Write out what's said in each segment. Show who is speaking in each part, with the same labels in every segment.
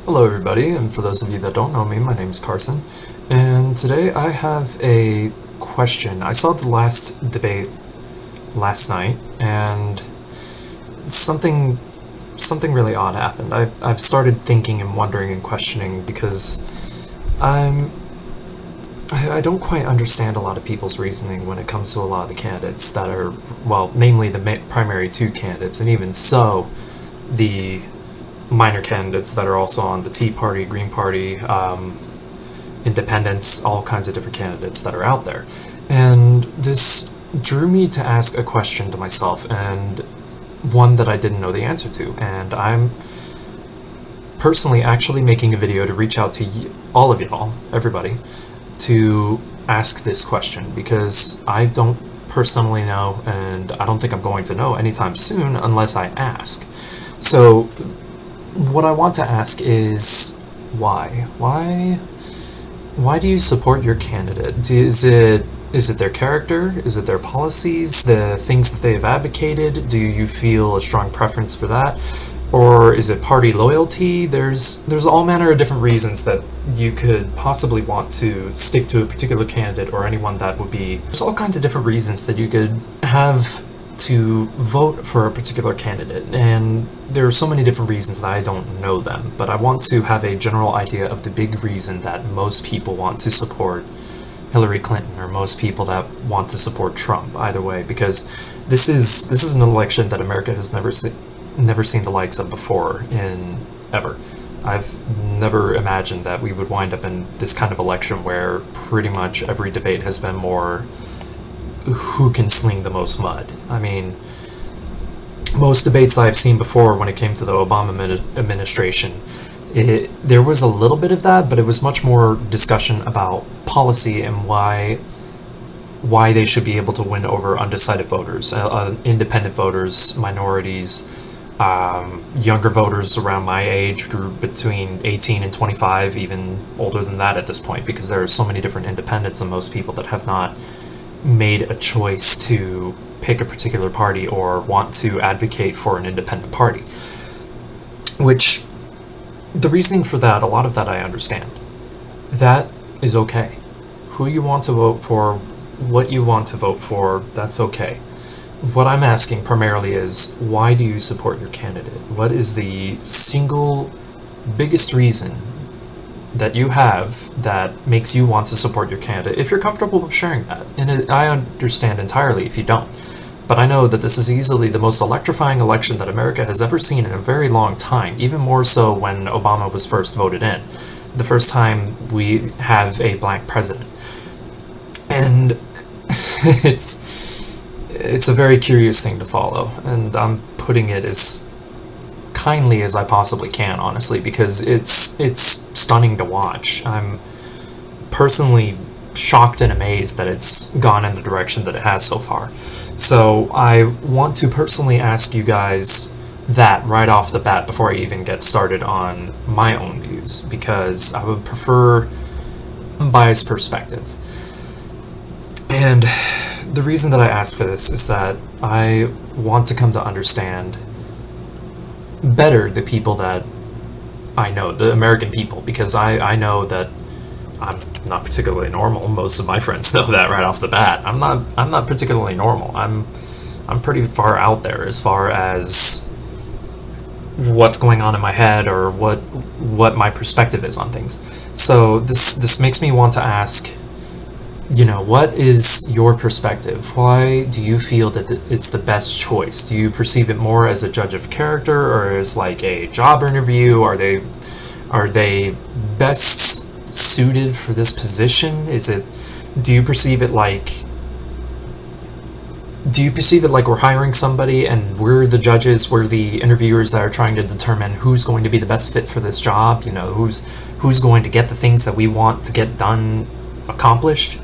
Speaker 1: Hello everybody, and for those of you that don't know me, my name is Carson, and today I have a question. I saw the last debate last night, and something really odd happened. I've started thinking and wondering and questioning because I don't quite understand a lot of people's reasoning when it comes to a lot of the candidates that are, well, namely the primary two candidates, and even so, the minor candidates that are also on the Tea Party, Green Party, independents, all kinds of different candidates that are out there. And this drew me to ask a question to myself, and one that I didn't know the answer to. And I'm personally actually making a video to reach out to all of y'all, everybody, to ask this question, because I don't personally know, and I don't think I'm going to know anytime soon unless I ask. So what I want to ask is why? Why do you support your candidate? Is it their character? Is it their policies? The things that they have advocated? Do you feel a strong preference for that? Or is it party loyalty? There's all manner of different reasons that you could possibly want to stick to a particular candidate or anyone that would be. There's all kinds of different reasons that you could have to vote for a particular candidate, and there are so many different reasons that I don't know them, but I want to have a general idea of the big reason that most people want to support Hillary Clinton, or most people that want to support Trump, either way, because this is an election that America has never seen the likes of before in ever. I've never imagined that we would wind up in this kind of election where pretty much every debate has been more who can sling the most mud. I mean, most debates I've seen before when it came to the Obama administration, there was a little bit of that, but it was much more discussion about policy and why they should be able to win over undecided voters, independent voters, minorities, younger voters around my age group between 18 and 25, even older than that at this point, because there are so many different independents and most people that have not made a choice to pick a particular party or want to advocate for an independent party. Which, the reasoning for that, a lot of that I understand. That is okay. Who you want to vote for, what you want to vote for, that's okay. What I'm asking primarily is, why do you support your candidate? What is the single biggest reason that you have that makes you want to support your candidate, if you're comfortable with sharing that? And I understand entirely if you don't. But I know that this is easily the most electrifying election that America has ever seen in a very long time, even more so when Obama was first voted in. The first time we have a black president. And it's a very curious thing to follow, and I'm putting it as kindly as I possibly can, honestly, because it's stunning to watch. I'm personally shocked and amazed that it's gone in the direction that it has so far. So I want to personally ask you guys that right off the bat before I even get started on my own views, because I would prefer a biased perspective. And the reason that I ask for this is that I want to come to understand better the people that I know, the American people, because I know that I'm not particularly normal. Most of my friends know that right off the bat. I'm not particularly normal. I'm pretty far out there as far as what's going on in my head or what my perspective is on things. So this makes me want to ask, what is your perspective? Why do you feel that it's the best choice? Do you perceive it more as a judge of character, or as like a job interview? Are they best suited for this position? Do you perceive it like we're hiring somebody and we're the judges, we're the interviewers that are trying to determine who's going to be the best fit for this job, who's going to get the things that we want to get done, accomplished,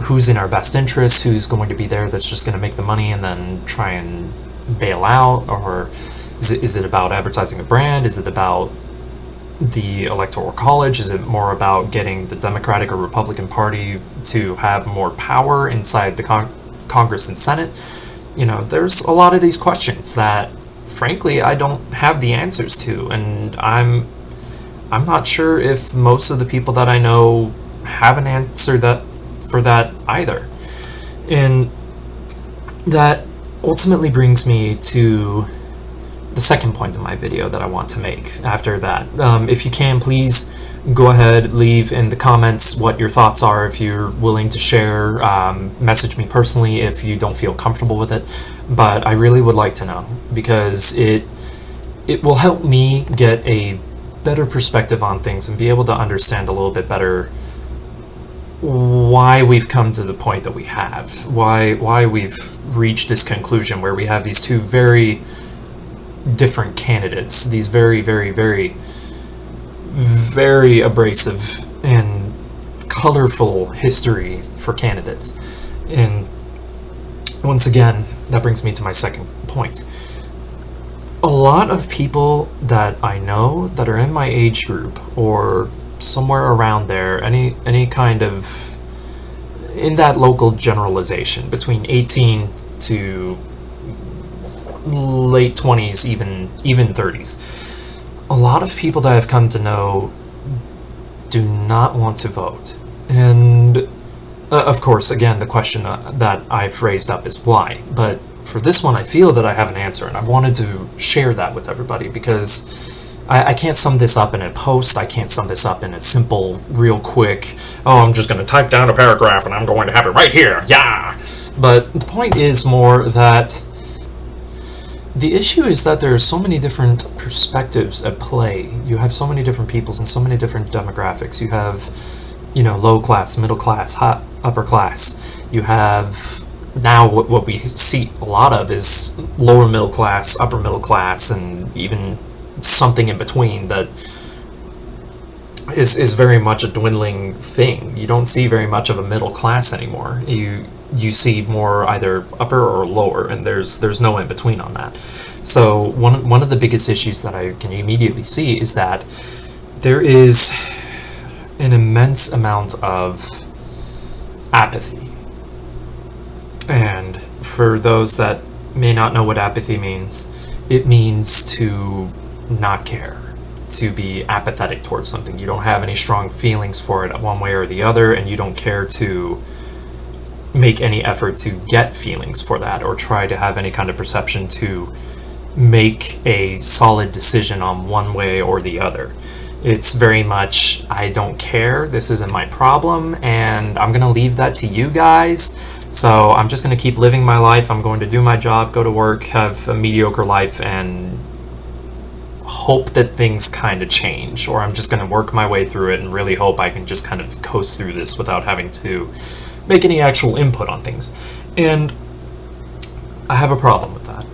Speaker 1: who's in our best interest, who's going to be there that's just going to make the money and then try and bail out? Or is it about advertising a brand? Is it about the Electoral College? Is it more about getting the Democratic or Republican Party to have more power inside the Congress and Senate? There's a lot of these questions that, frankly, I don't have the answers to, and I'm I'm not sure if most of the people that I know have an answer for that either. And that ultimately brings me to the second point of my video that I want to make after that. If you can, please go ahead, leave in the comments what your thoughts are. If you're willing to share, message me personally if you don't feel comfortable with it. But I really would like to know, because it will help me get a better perspective on things and be able to understand a little bit better why we've come to the point that we have, why we've reached this conclusion where we have these two very different candidates, these very, very, very, very abrasive and colorful history for candidates. And once again, that brings me to my second point. A lot of people that I know that are in my age group or somewhere around there, any kind of, in that local generalization, between 18 to late 20s, even 30s, a lot of people that I've come to know do not want to vote. And of course, again, the question that I've raised up is why. But for this one, I feel that I have an answer, and I've wanted to share that with everybody, because I can't sum this up in a post. I can't sum this up in a simple, real quick, oh, I'm just going to type down a paragraph and I'm going to have it right here, yeah! But the point is more that the issue is that there are so many different perspectives at play. You have so many different peoples and so many different demographics. You have, low class, middle class, upper class. You have, now what we see a lot of is lower middle class, upper middle class, and even something in between that is very much a dwindling thing. You don't see very much of a middle class anymore. You see more either upper or lower, and there's no in between on that. So one of the biggest issues that I can immediately see is that there is an immense amount of apathy. And for those that may not know what apathy means, it means to not care, to be apathetic towards something. You don't have any strong feelings for it one way or the other, and you don't care to make any effort to get feelings for that or try to have any kind of perception to make a solid decision on one way or the other. It's very much, I don't care, this isn't my problem, and I'm gonna leave that to you guys. So I'm just gonna keep living my life. I'm going to do my job, go to work, have a mediocre life, and hope that things kind of change, or I'm just going to work my way through it and really hope I can just kind of coast through this without having to make any actual input on things. And I have a problem with that.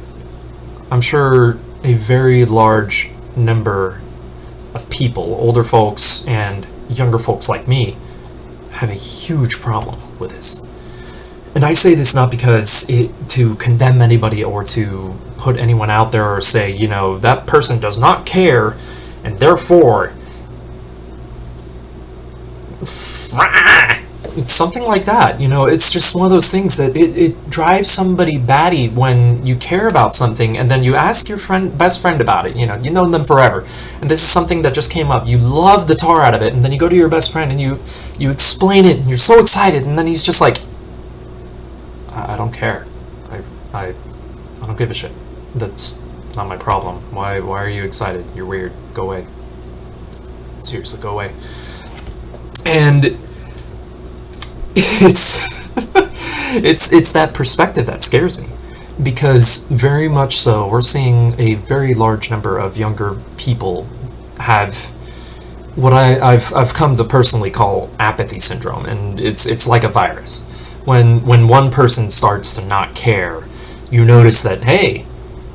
Speaker 1: I'm sure a very large number of people, older folks and younger folks like me, have a huge problem with this. And I say this not because to condemn anybody or to put anyone out there or say, that person does not care, and therefore, it's something like that. It's just one of those things that it drives somebody batty when you care about something, and then you ask your best friend about it. You know them forever, and this is something that just came up. You love the tar out of it, and then you go to your best friend and you explain it, and you're so excited, and then he's just like, I don't care. I don't give a shit. That's not my problem. Why are you excited? You're weird. Go away. Seriously, go away. And it's that perspective that scares me, because very much so we're seeing a very large number of younger people have what I've come to personally call apathy syndrome, and it's like a virus. When one person starts to not care, you notice that, hey,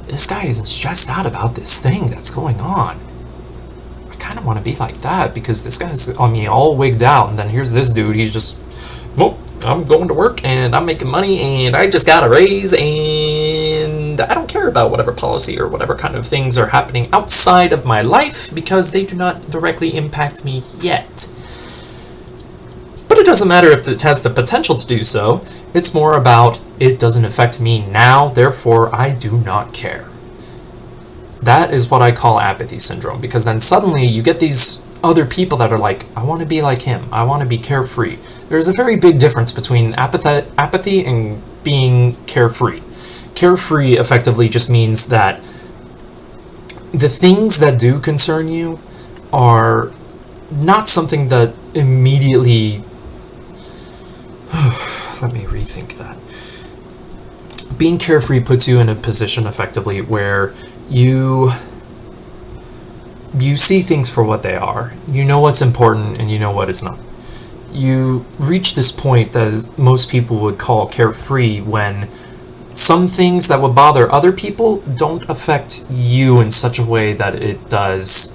Speaker 1: this guy isn't stressed out about this thing that's going on. I kind of want to be like that, because this guy's, all wigged out, and then here's this dude, he's just, well, I'm going to work, and I'm making money, and I just got a raise, and I don't care about whatever policy or whatever kind of things are happening outside of my life, because they do not directly impact me yet. But it doesn't matter if it has the potential to do so. It's more about, it doesn't affect me now, therefore I do not care. That is what I call apathy syndrome, because then suddenly you get these other people that are like, I want to be like him, I want to be carefree. There's a very big difference between apathy and being carefree. Carefree effectively just means that the things that do concern you are not something that immediately... Let me rethink that. Being carefree puts you in a position effectively where you see things for what they are. You know what's important and you know what is not. You reach this point that most people would call carefree when some things that would bother other people don't affect you in such a way that it does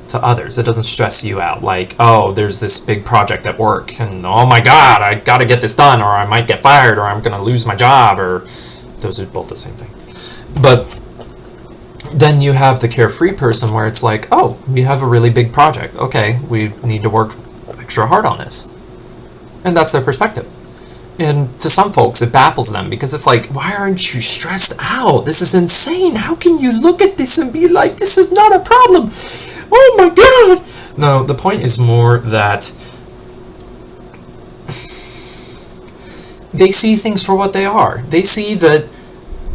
Speaker 1: to others. It doesn't stress you out. Like, oh, there's this big project at work and oh my god, I gotta get this done or I might get fired or I'm gonna lose my job, or those are both the same thing. But then you have the carefree person where it's like, oh, we have a really big project. Okay, we need to work extra hard on this. And that's their perspective. And to some folks, it baffles them because it's like, why aren't you stressed out? This is insane. How can you look at this and be like, this is not a problem? Oh my god! No, the point is more that they see things for what they are. They see that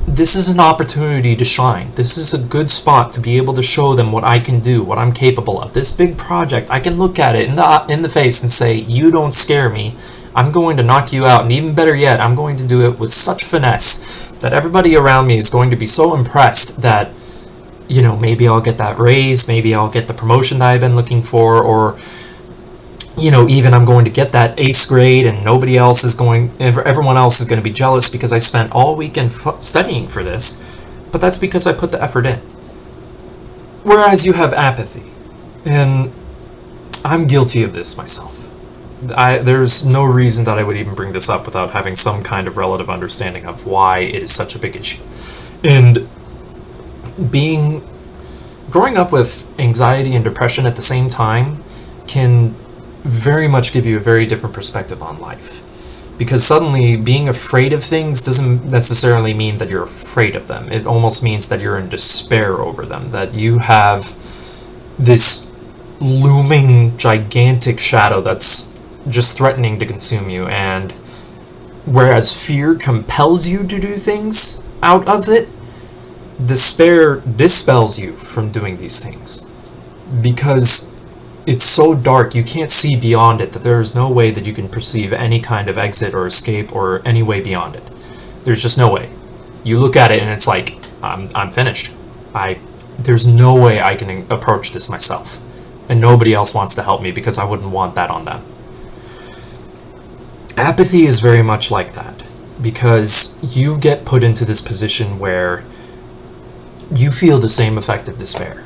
Speaker 1: this is an opportunity to shine. This is a good spot to be able to show them what I can do, what I'm capable of. This big project, I can look at it in the face and say, you don't scare me. I'm going to knock you out, and even better yet, I'm going to do it with such finesse that everybody around me is going to be so impressed that, you know, maybe I'll get that raise, maybe I'll get the promotion that I've been looking for, or, you know, even I'm going to get that ace grade and everyone else is going to be jealous because I spent all weekend studying for this, but that's because I put the effort in. Whereas you have apathy, and I'm guilty of this myself. There's no reason that I would even bring this up without having some kind of relative understanding of why it is such a big issue. And growing up with anxiety and depression at the same time can very much give you a very different perspective on life. Because suddenly being afraid of things doesn't necessarily mean that you're afraid of them. It almost means that you're in despair over them, that you have this looming gigantic shadow that's just threatening to consume you. And whereas fear compels you to do things out of it, despair dispels you from doing these things. Because it's so dark, you can't see beyond it, that there is no way that you can perceive any kind of exit or escape or any way beyond it. There's just no way. You look at it and it's like, I'm finished. There's no way I can approach this myself. And nobody else wants to help me because I wouldn't want that on them. Apathy is very much like that, because you get put into this position where you feel the same effect of despair.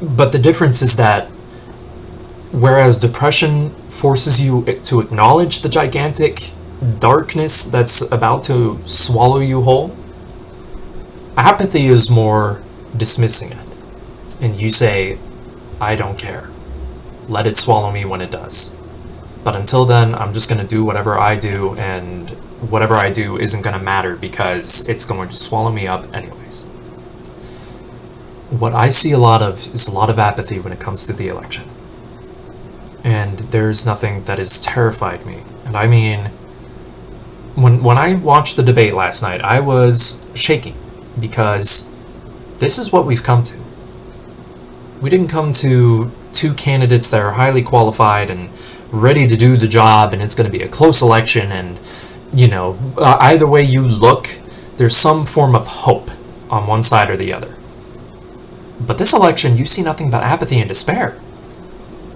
Speaker 1: But the difference is that whereas depression forces you to acknowledge the gigantic darkness that's about to swallow you whole, apathy is more dismissing it. And you say, I don't care. Let it swallow me when it does. But until then, I'm just going to do whatever I do, and whatever I do isn't going to matter because it's going to swallow me up anyways. What I see a lot of is a lot of apathy when it comes to the election. And there's nothing that has terrified me. And I mean, when I watched the debate last night, I was shaking because this is what we've come to. We didn't come to two candidates that are highly qualified and ready to do the job, and it's going to be a close election, and, you know, either way you look, there's some form of hope on one side or the other. But this election, you see nothing but apathy and despair.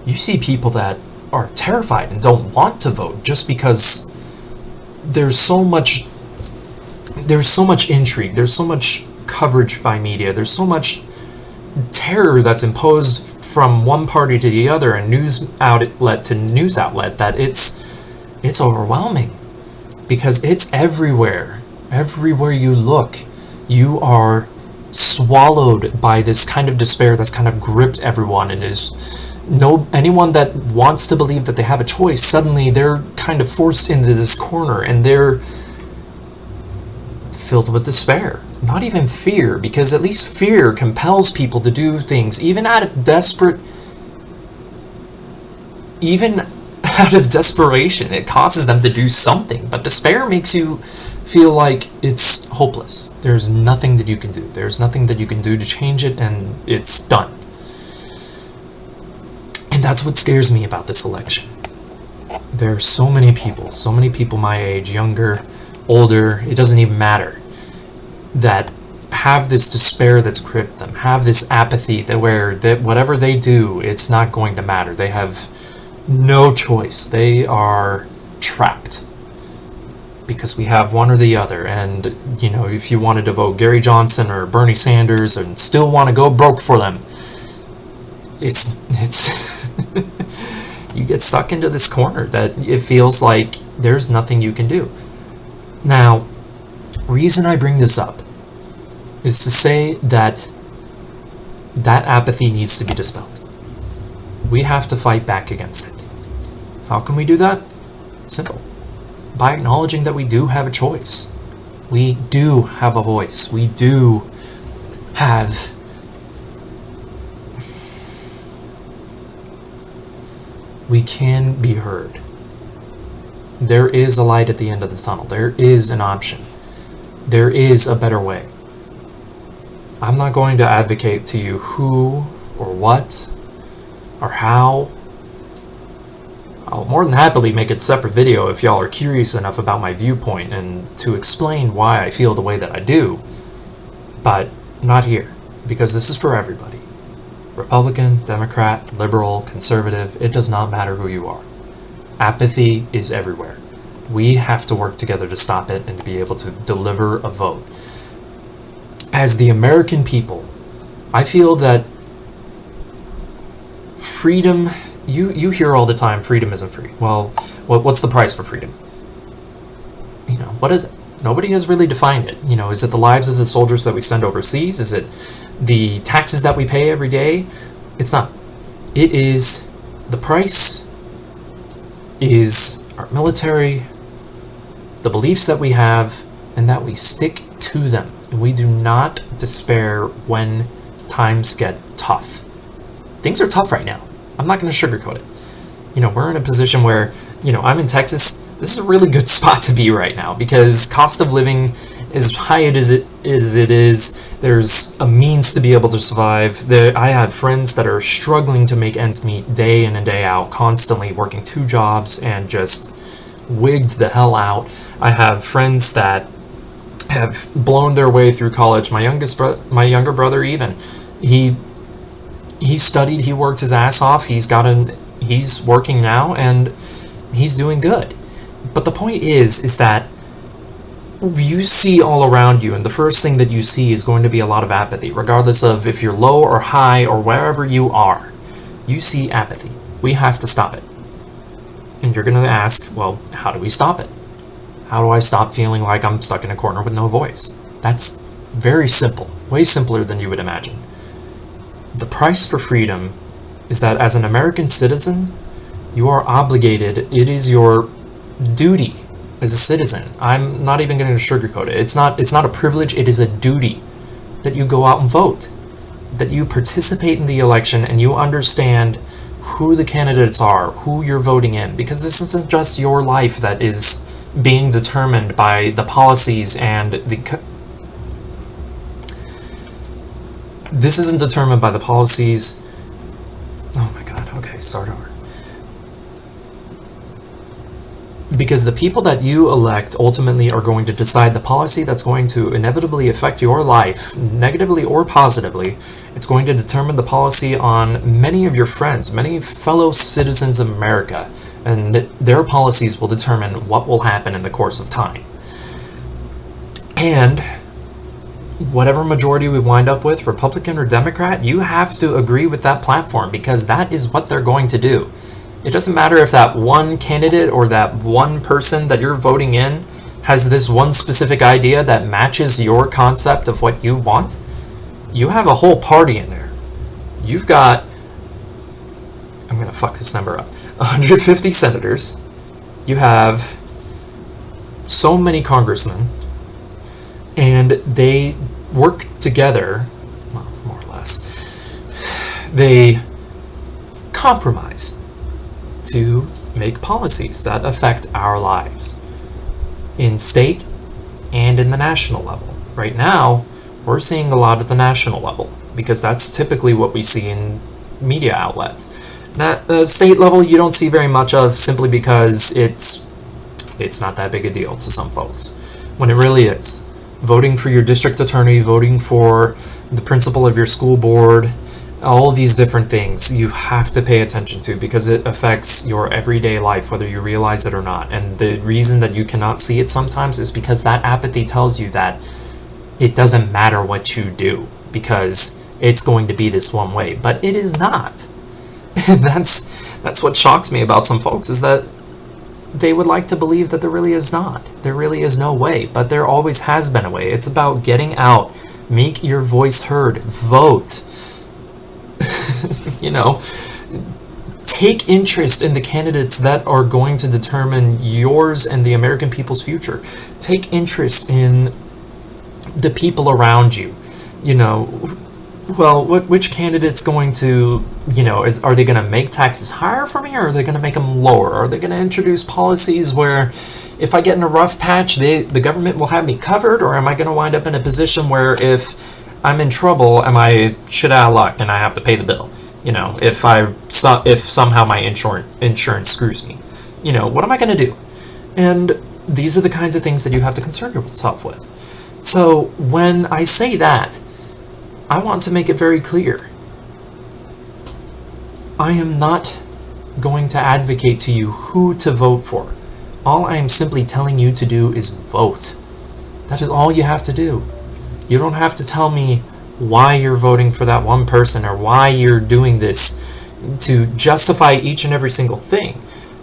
Speaker 1: You see people that are terrified and don't want to vote just because there's so much intrigue, there's so much coverage by media, there's so much terror that's imposed from one party to the other and news outlet to news outlet that it's overwhelming, because it's everywhere. Everywhere you look, you are swallowed by this kind of despair that's kind of gripped everyone, and anyone that wants to believe that they have a choice, suddenly they're kind of forced into this corner and they're filled with despair. Not even fear, because at least fear compels people to do things, even out of desperation. It causes them to do something. But despair makes you feel like it's hopeless. There's nothing that you can do. There's nothing that you can do to change it, and it's done. And that's what scares me about this election. There are so many people my age, younger, older, it doesn't even matter, that have this despair that's gripped them, have this apathy that whatever they do, it's not going to matter. They have no choice. They are trapped because we have one or the other. And, you know, if you wanted to vote Gary Johnson or Bernie Sanders and still want to go broke for them, it's you get stuck into this corner that it feels like there's nothing you can do. Now, reason I bring this up is to say that apathy needs to be dispelled. We have to fight back against it. How can we do that? Simple. By acknowledging that we do have a choice. We do have a voice. We do have we can be heard. There is a light at the end of the tunnel. There is an option. There is a better way. I'm not going to advocate to you who or what or how. I'll more than happily make a separate video if y'all are curious enough about my viewpoint and to explain why I feel the way that I do. But not here, because this is for everybody. Republican, Democrat, liberal, conservative, it does not matter who you are. Apathy is everywhere. We have to work together to stop it and to be able to deliver a vote. As the American people, I feel that freedom, you hear all the time, freedom isn't free. Well, what's the price for freedom? You know, what is it? Nobody has really defined it. You know, is it the lives of the soldiers that we send overseas? Is it the taxes that we pay every day? It's not. It is, the price is our military, the beliefs that we have, and that we stick to them. And we do not despair when times get tough. Things are tough right now. I'm not going to sugarcoat it. You know, we're in a position where, you know, I'm in Texas. This is a really good spot to be right now because cost of living, as high as it is, there's a means to be able to survive. I have friends that are struggling to make ends meet day in and day out, constantly working 2 jobs and just wigged the hell out. I have friends that have blown their way through college. My younger brother even, he studied, he worked his ass off. He's working now and he's doing good. But the point is that you see all around you, and the first thing that you see is going to be a lot of apathy, regardless of if you're low or high or wherever you are. You see apathy. We have to stop it. And you're going to ask, well, how do we stop it? How do I stop feeling like I'm stuck in a corner with no voice? That's very simple, way simpler than you would imagine. The price for freedom is that as an American citizen, you are obligated, it is your duty as a citizen. I'm not even going to sugarcoat it. It's not a privilege, it is a duty that you go out and vote, that you participate in the election and you understand who the candidates are, who you're voting in, because this isn't just your life that is being determined by the policies and this isn't determined by the policies. Oh my god, okay, start over. Because the people that you elect ultimately are going to decide the policy that's going to inevitably affect your life, negatively or positively. It's going to determine the policy on many of your friends, many fellow citizens of America, and their policies will determine what will happen in the course of time. And whatever majority we wind up with, Republican or Democrat, you have to agree with that platform because that is what they're going to do. It doesn't matter if that one candidate or that one person that you're voting in has this one specific idea that matches your concept of what you want. You have a whole party in there. You've got, I'm going to fuck this number up, 150 senators. You have so many congressmen, and they work together, well, more or less, they compromise to make policies that affect our lives in state and in the national level. Right now, we're seeing a lot at the national level because that's typically what we see in media outlets. State level, you don't see very much of, simply because it's not that big a deal to some folks, when it really is. Voting for your district attorney, voting for the principal of your school board, all these different things you have to pay attention to because it affects your everyday life, whether you realize it or not. And the reason that you cannot see it sometimes is because that apathy tells you that it doesn't matter what you do because it's going to be this one way, but it is not. And that's what shocks me about some folks, is that they would like to believe that there really is not. There really is no way, but there always has been a way. It's about getting out, make your voice heard, vote. Take interest in the candidates that are going to determine yours and the American people's future. Take interest in the people around you. Which candidate's going to, are they going to make taxes higher for me, or are they going to make them lower? Are they going to introduce policies where if I get in a rough patch, the government will have me covered, or am I going to wind up in a position where if I'm in trouble, am I shit out of luck and I have to pay the bill? If somehow my insurance screws me, what am I going to do? And these are the kinds of things that you have to concern yourself with. So when I say that, I want to make it very clear. I am not going to advocate to you who to vote for. All I am simply telling you to do is vote. That is all you have to do. You don't have to tell me why you're voting for that one person or why you're doing this to justify each and every single thing.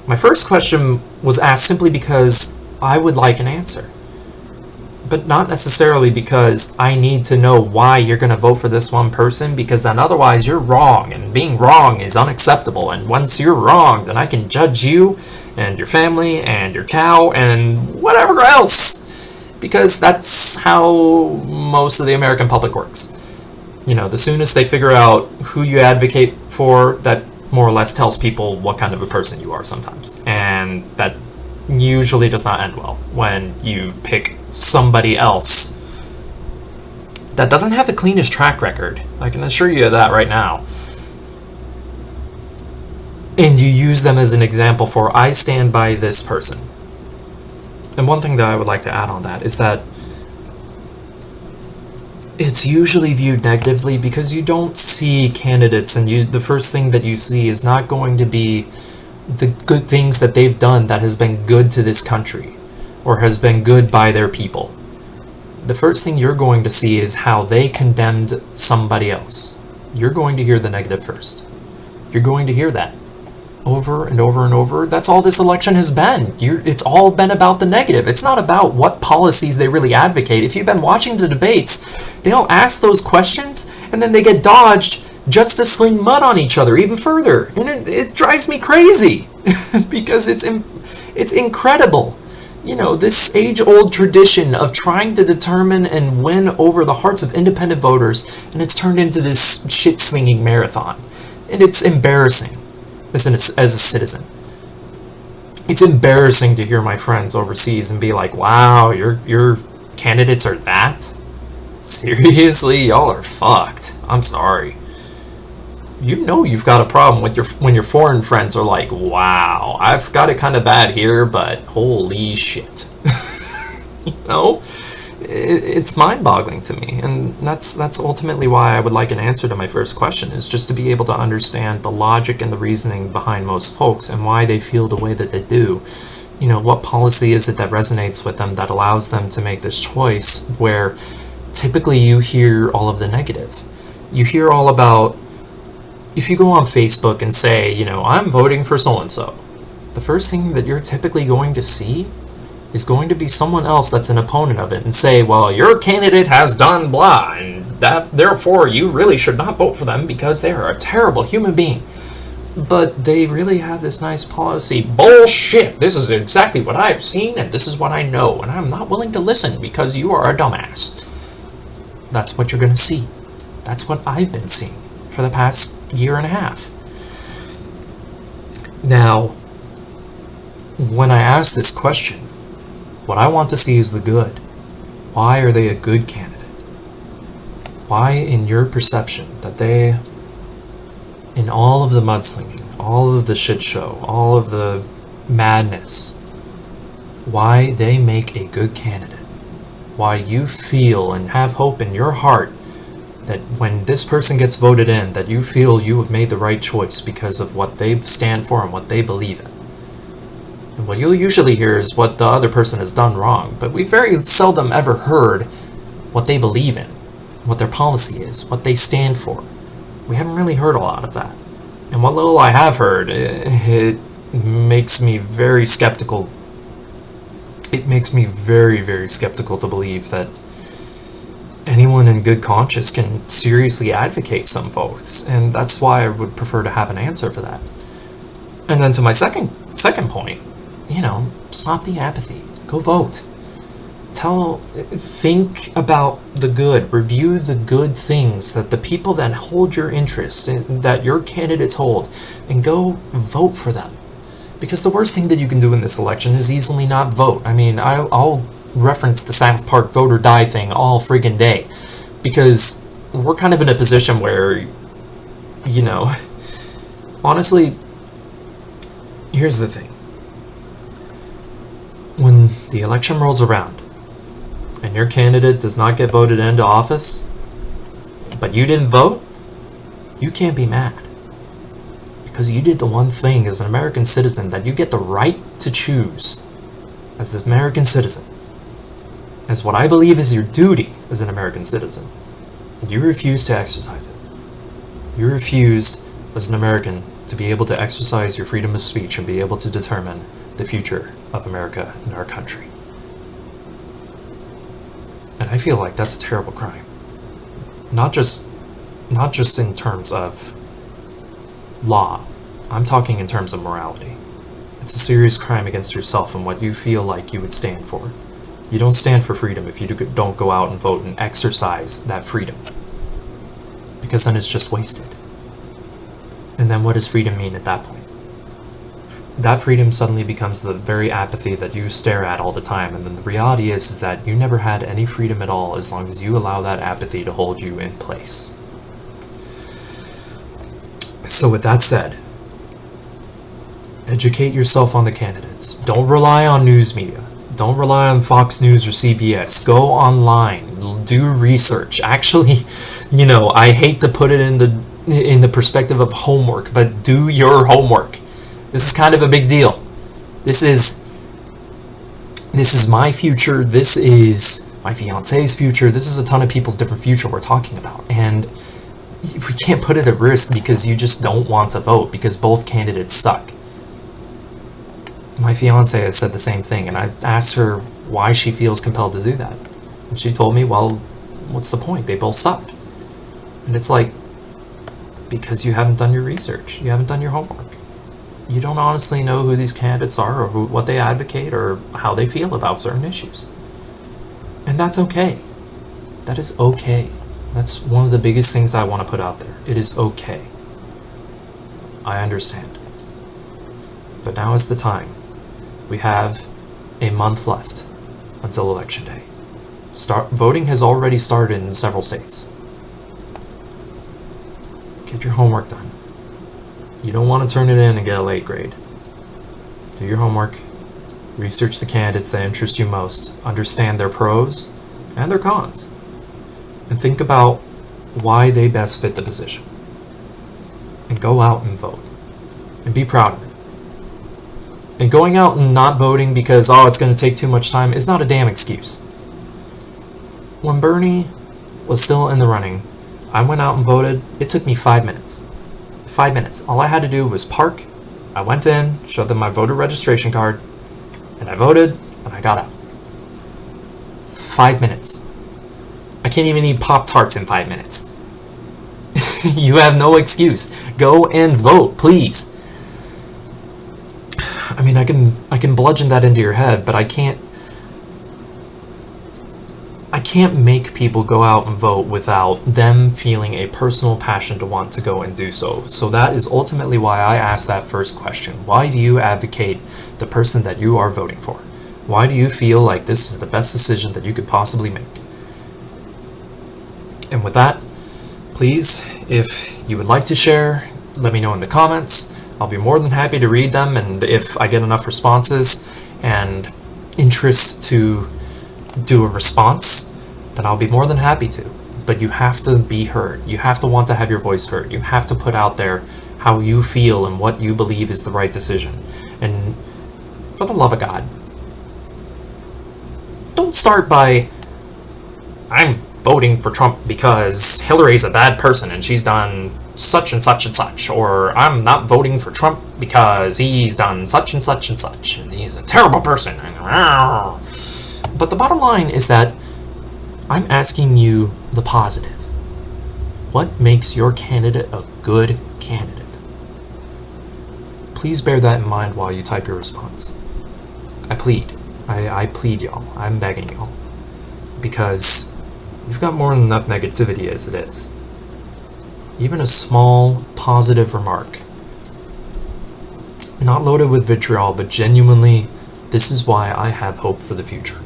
Speaker 1: My first question was asked simply because I would like an answer, but not necessarily because I need to know why you're going to vote for this one person, because then otherwise you're wrong, and being wrong is unacceptable. And once you're wrong, then I can judge you and your family and your cow and whatever else, because that's how most of the American public works. The soonest they figure out who you advocate for, that more or less tells people what kind of a person you are sometimes. And that usually does not end well when you pick somebody else that doesn't have the cleanest track record. I can assure you of that right now. And you use them as an example for, I stand by this person. And one thing that I would like to add on that is that it's usually viewed negatively because you don't see candidates, and the first thing that you see is not going to be the good things that they've done that has been good to this country or has been good by their people. The first thing you're going to see is how they condemned somebody else. You're going to hear the negative first. You're going to hear that over and over and over. That's all this election has been. It's all been about the negative. It's not about what policies they really advocate. If you've been watching the debates, they'll ask those questions and then they get dodged just to sling mud on each other even further. And it drives me crazy because it's incredible. This age-old tradition of trying to determine and win over the hearts of independent voters, and it's turned into this shit-slinging marathon. And it's embarrassing as a citizen. It's embarrassing to hear my friends overseas and be like, wow, your candidates are that? Seriously? Y'all are fucked. I'm sorry. You've got a problem with when your foreign friends are like, wow, I've got it kind of bad here, but holy shit. It's mind-boggling to me, and that's ultimately why I would like an answer to my first question, is just to be able to understand the logic and the reasoning behind most folks and why they feel the way that they do. What policy is it that resonates with them that allows them to make this choice, where typically you hear all of the negative. You hear all about, if you go on Facebook and say, I'm voting for so-and-so, the first thing that you're typically going to see is going to be someone else that's an opponent of it and say, well, your candidate has done blah, and that therefore you really should not vote for them because they are a terrible human being. But they really have this nice policy. Bullshit! This is exactly what I've seen, and this is what I know, and I'm not willing to listen because you are a dumbass. that's what you're going to see. That's what I've been seeing for the past year and a half. Now, when I ask this question, what I want to see is the good. Why are they a good candidate? Why, in your perception, that they, in all of the mudslinging, all of the shit show, all of the madness, why they make a good candidate? Why you feel and have hope in your heart that when this person gets voted in, that you feel you have made the right choice because of what they stand for and what they believe in. And what you'll usually hear is what the other person has done wrong, but we very seldom ever heard what they believe in, what their policy is, what they stand for. We haven't really heard a lot of that. And what little I have heard, it makes me very skeptical. It makes me very, very skeptical to believe that anyone in good conscience can seriously advocate some folks, and that's why I would prefer to have an answer for that. And then to my second point, stop the apathy. Go vote. Think about the good. Review the good things that the people that hold your interest and that your candidates hold, and go vote for them. Because the worst thing that you can do in this election is easily not vote. I mean, I'll reference the South Park vote or die thing all friggin' day, because we're kind of in a position where, honestly, here's the thing. When the election rolls around and your candidate does not get voted into office, but you didn't vote, you can't be mad. Because you did the one thing as an American citizen that you get the right to choose as an American citizen, as what I believe is your duty as an American citizen, and you refused to exercise it. You refused, as an American, to be able to exercise your freedom of speech and be able to determine the future of America and our country. And I feel like that's a terrible crime. Not just in terms of law. I'm talking in terms of morality. It's a serious crime against yourself and what you feel like you would stand for. You don't stand for freedom if you don't go out and vote and exercise that freedom. Because then it's just wasted. And then what does freedom mean at that point? That freedom suddenly becomes the very apathy that you stare at all the time, and then the reality is that you never had any freedom at all as long as you allow that apathy to hold you in place. So with that said, educate yourself on the candidates. Don't rely on news media. Don't rely on Fox News or CBS. Go online. Do research. Actually, I hate to put it in the perspective of homework, but do your homework. This is kind of a big deal. This is my future. This is my fiance's future. This is a ton of people's different future we're talking about. And we can't put it at risk because you just don't want to vote because both candidates suck. My fiance has said the same thing, and I asked her why she feels compelled to do that. And she told me, well, what's the point? They both suck. And it's like, because you haven't done your research. You haven't done your homework. You don't honestly know who these candidates are or what they advocate or how they feel about certain issues. And that's okay. That is okay. That's one of the biggest things I want to put out there. It is okay. I understand. But now is the time. We have a month left until Election Day. Voting has already started in several states. Get your homework done. You don't want to turn it in and get a late grade. Do your homework. Research the candidates that interest you most. Understand their pros and their cons. And think about why they best fit the position. And go out and vote. And be proud of it. And going out and not voting because, it's going to take too much time is not a damn excuse. When Bernie was still in the running, I went out and voted. It took me 5 minutes. 5 minutes. All I had to do was park. I went in, showed them my voter registration card, and I voted, and I got out. 5 minutes. I can't even eat Pop-Tarts in 5 minutes. You have no excuse. Go and vote, please. I mean, I can bludgeon that into your head, but I can't can't make people go out and vote without them feeling a personal passion to want to go and do so. So that is ultimately why I asked that first question. Why do you advocate the person that you are voting for? Why do you feel like this is the best decision that you could possibly make? And with that, please, if you would like to share, let me know in the comments. I'll be more than happy to read them, and if I get enough responses and interest to do a response, then I'll be more than happy to. But you have to be heard. You have to want to have your voice heard. You have to put out there how you feel and what you believe is the right decision. And for the love of God, don't start by, I'm voting for Trump because Hillary's a bad person and she's done such and such and such, or I'm not voting for Trump because he's done such and such and such, and he's a terrible person. But the bottom line is that I'm asking you the positive. What makes your candidate a good candidate? Please bear that in mind while you type your response. I plead. I plead, y'all. I'm begging y'all. Because you've got more than enough negativity as it is. Even a small positive remark, not loaded with vitriol, but genuinely, this is why I have hope for the future.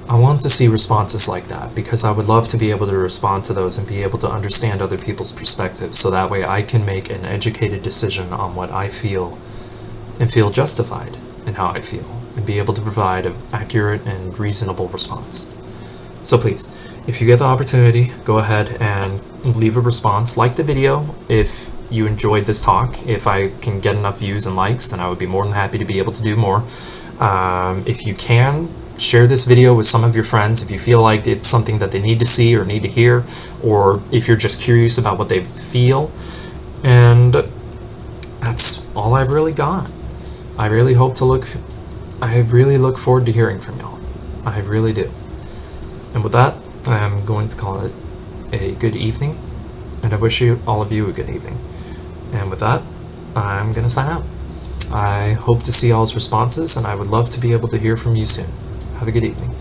Speaker 1: I want to see responses like that because I would love to be able to respond to those and be able to understand other people's perspectives, so that way I can make an educated decision on what I feel and feel justified in how I feel, and be able to provide an accurate and reasonable response. So please, if you get the opportunity, go ahead and leave a response. Like the video if you enjoyed this talk. If I can get enough views and likes, then I would be more than happy to be able to do more. If you can, share this video with some of your friends if you feel like it's something that they need to see or need to hear, or if you're just curious about what they feel. And that's all I've really got. I really look forward to hearing from y'all. I really do. And with that, I'm going to call it a good evening, and I wish all of you a good evening. And with that, I'm going to sign out. I hope to see y'all's responses, and I would love to be able to hear from you soon. Have a good evening.